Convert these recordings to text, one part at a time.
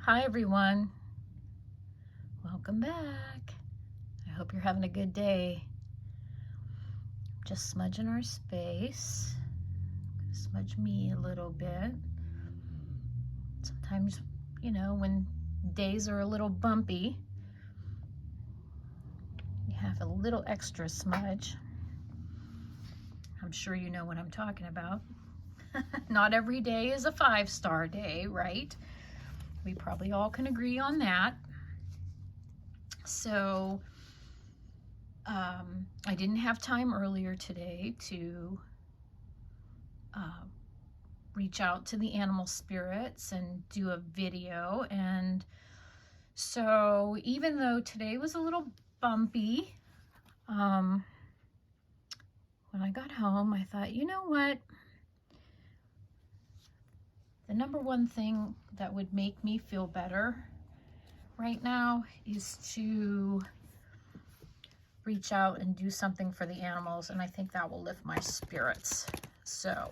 Hi everyone, welcome back. I hope you're having a good day. Just smudging our space. Smudge me a little bit. Sometimes, when days are a little bumpy, you have a little extra smudge. I'm sure you know what I'm talking about. Not every day is a 5-star day, right? We probably all can agree on that. So I didn't have time earlier today to reach out to the animal spirits and do a video. And so even though today was a little bumpy, when I got home, I thought, you know what? The number one thing that would make me feel better right now is to reach out and do something for the animals, and I think that will lift my spirits. So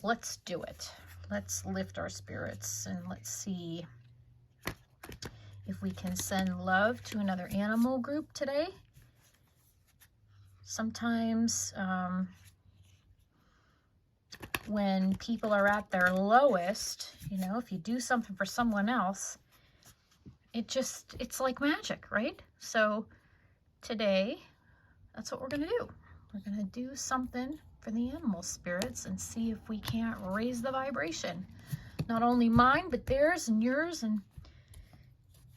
let's do it. Let's lift our spirits and let's see if we can send love to another animal group today. Sometimes when people are at their lowest, if you do something for someone else, it's like magic, right? So today, that's what we're going to do. We're going to do something for the animal spirits and see if we can't raise the vibration. Not only mine, but theirs and yours and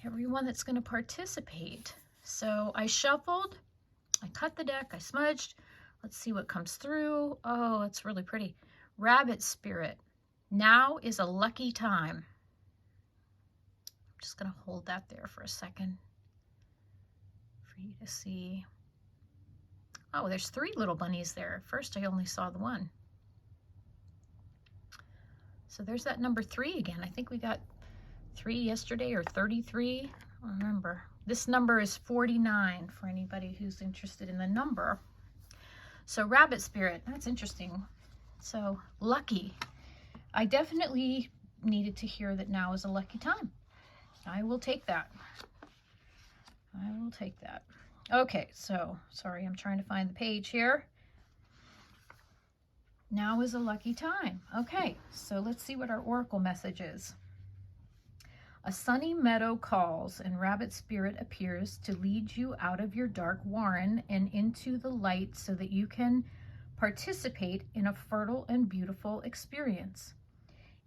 everyone that's going to participate. So I shuffled, I cut the deck, I smudged. Let's see what comes through. Oh, it's really pretty. Rabbit spirit. Now is a lucky time. I'm just going to hold that there for a second for you to see. Oh, there's 3 little bunnies there. First, I only saw the one. So there's that number 3 again. I think we got 3 yesterday or 33. I don't remember. This number is 49 for anybody who's interested in the number. So rabbit spirit, that's interesting. So lucky. I definitely needed to hear that now is a lucky time. I will take that. I will take that. Okay, so sorry, I'm trying to find the page here. Now is a lucky time. Okay, so let's see what our oracle message is. A sunny meadow calls, and rabbit spirit appears to lead you out of your dark warren and into the light so that you can participate in a fertile and beautiful experience.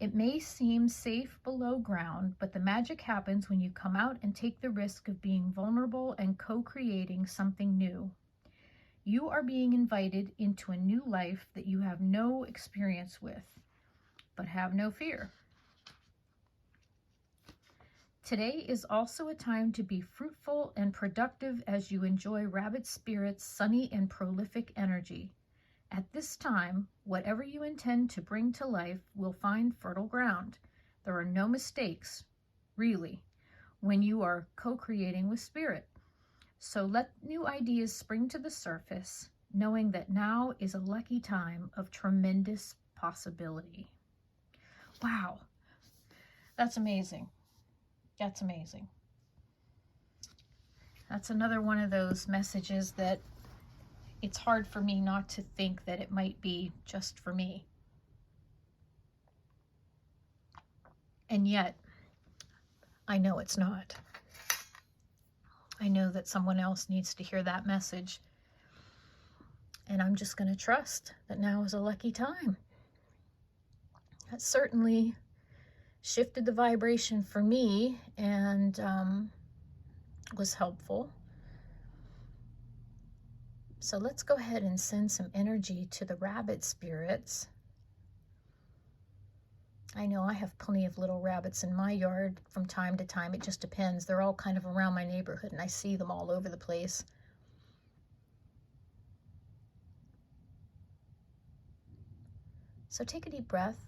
It may seem safe below ground, but the magic happens when you come out and take the risk of being vulnerable and co-creating something new. You are being invited into a new life that you have no experience with, but have no fear. Today is also a time to be fruitful and productive as you enjoy rabbit spirit's sunny and prolific energy. At this time, whatever you intend to bring to life will find fertile ground. There are no mistakes, really, when you are co-creating with spirit. So let new ideas spring to the surface, knowing that now is a lucky time of tremendous possibility. Wow, that's amazing. That's amazing. That's another one of those messages that it's hard for me not to think that it might be just for me. And yet, I know it's not. I know that someone else needs to hear that message. And I'm just going to trust that now is a lucky time. That certainly shifted the vibration for me and was helpful. So let's go ahead and send some energy to the rabbit spirits. I know I have plenty of little rabbits in my yard from time to time. It just depends. They're all kind of around my neighborhood and I see them all over the place. So take a deep breath.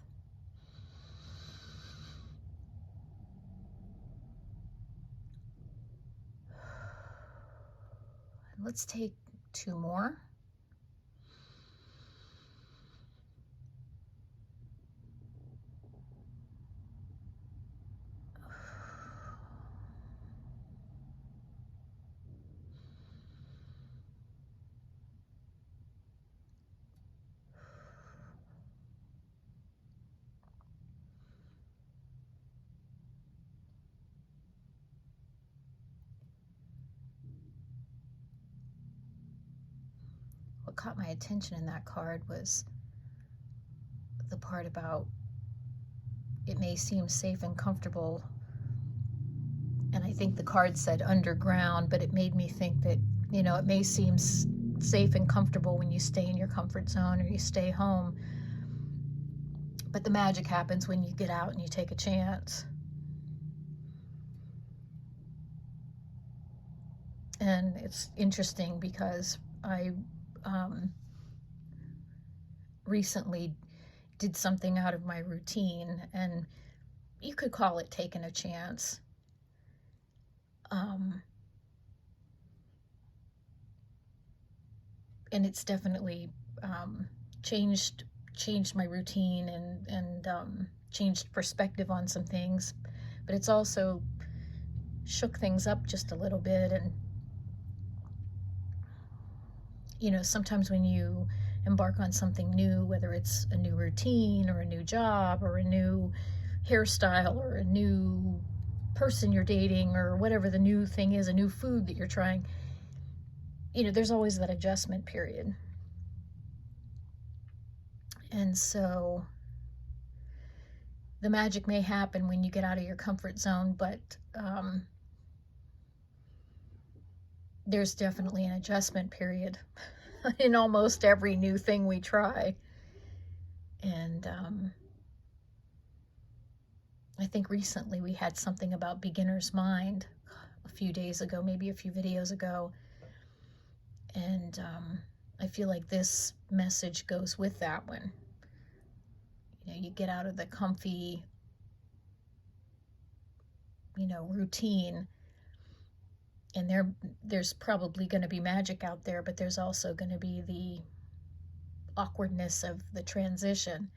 Let's take 2 more. what caught my attention in that card was the part about it may seem safe and comfortable. And I think the card said underground, but it made me think that, you know, it may seem safe and comfortable when you stay in your comfort zone or you stay home. But the magic happens when you get out and you take a chance. And it's interesting because I recently did something out of my routine, and you could call it taking a chance. And it's definitely changed my routine and changed perspective on some things, but it's also shook things up just a little bit. And you know, sometimes when you embark on something new, whether it's a new routine or a new job or a new hairstyle or a new person you're dating or whatever the new thing is, a new food that you're trying, you know, there's always that adjustment period. And so the magic may happen when you get out of your comfort zone, but there's definitely an adjustment period in almost every new thing we try. And I think recently we had something about beginner's mind a few days ago, maybe a few videos ago. And I feel like this message goes with that one. You know, you get out of the comfy, you know, routine, and there's probably going to be magic out there, but there's also going to be the awkwardness of the transition.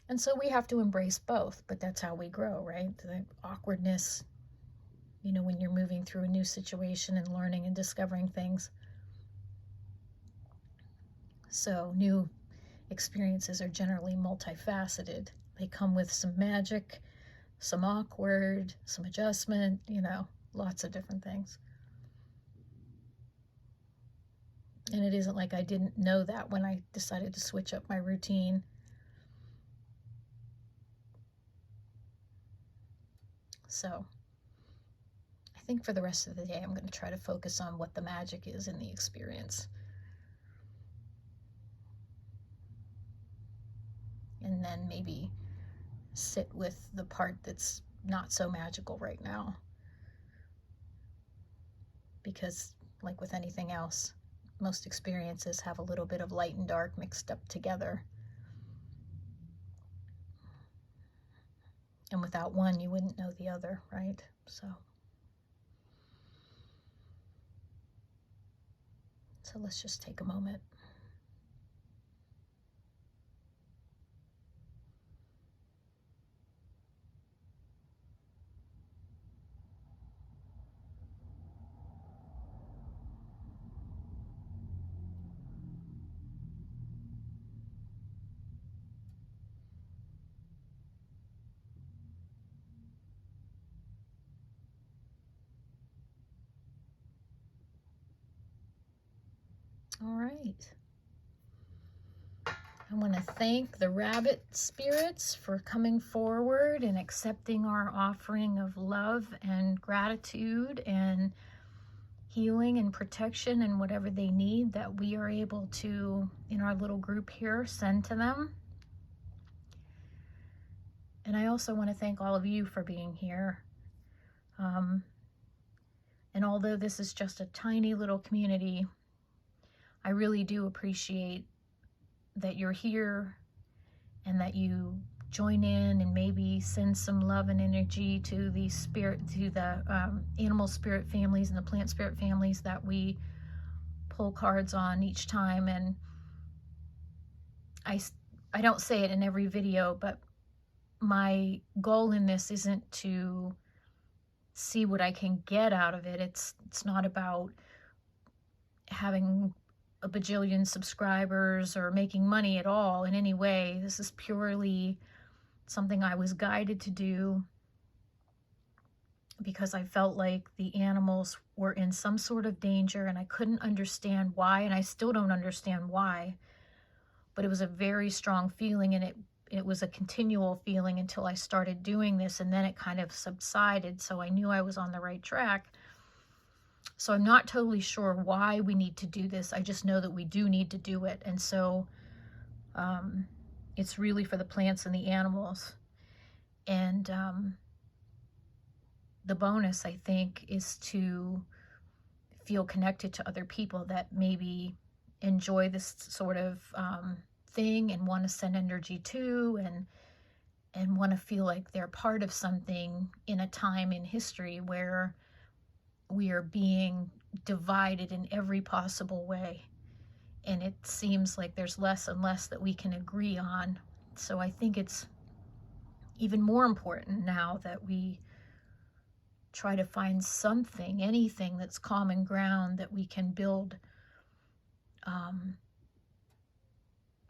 And so we have to embrace both, but that's how we grow, right? The awkwardness, you know, when you're moving through a new situation and learning and discovering things. So new experiences are generally multifaceted. They come with some magic, some awkward, some adjustment, you know, lots of different things. And it isn't like I didn't know that when I decided to switch up my routine. So I think for the rest of the day, I'm going to try to focus on what the magic is in the experience. And then maybe sit with the part that's not so magical right now. Because, like with anything else, most experiences have a little bit of light and dark mixed up together. And without one, you wouldn't know the other, right? So let's just take a moment. All right. I want to thank the rabbit spirits for coming forward and accepting our offering of love and gratitude and healing and protection and whatever they need that we are able to, in our little group here, send to them. And I also want to thank all of you for being here. And although this is just a tiny little community, I really do appreciate that you're here and that you join in and maybe send some love and energy to the animal spirit families and the plant spirit families that we pull cards on each time. And I don't say it in every video, but my goal in this isn't to see what I can get out of it. It's not about having a bajillion subscribers or making money at all in any way. This is purely something I was guided to do because I felt like the animals were in some sort of danger and I couldn't understand why, and I still don't understand why. But it was a very strong feeling, and it was a continual feeling until I started doing this, and then it kind of subsided, so I knew I was on the right track. So I'm not totally sure why we need to do this. I just know that we do need to do it. And so it's really for the plants and the animals. And the bonus, I think, is to feel connected to other people that maybe enjoy this sort of thing and want to send energy to, and want to feel like they're part of something in a time in history where we are being divided in every possible way. And it seems like there's less and less that we can agree on. So I think it's even more important now that we try to find something, anything that's common ground that we can build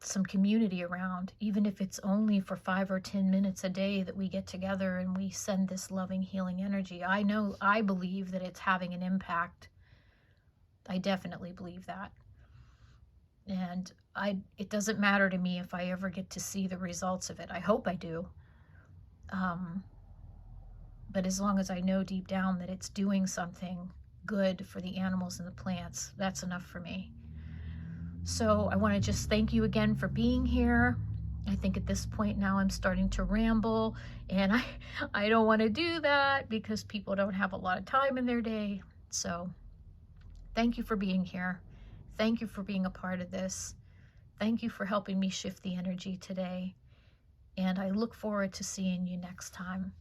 some community around, even if it's only for 5 or 10 minutes a day that we get together and we send this loving, healing energy. I believe that it's having an impact. I definitely believe that. And it doesn't matter to me if I ever get to see the results of it. I hope I do. But as long as I know deep down that it's doing something good for the animals and the plants, that's enough for me. So I want to just thank you again for being here. I think at this point now I'm starting to ramble, and I don't want to do that because people don't have a lot of time in their day. So thank you for being here. Thank you for being a part of this. Thank you for helping me shift the energy today. And I look forward to seeing you next time.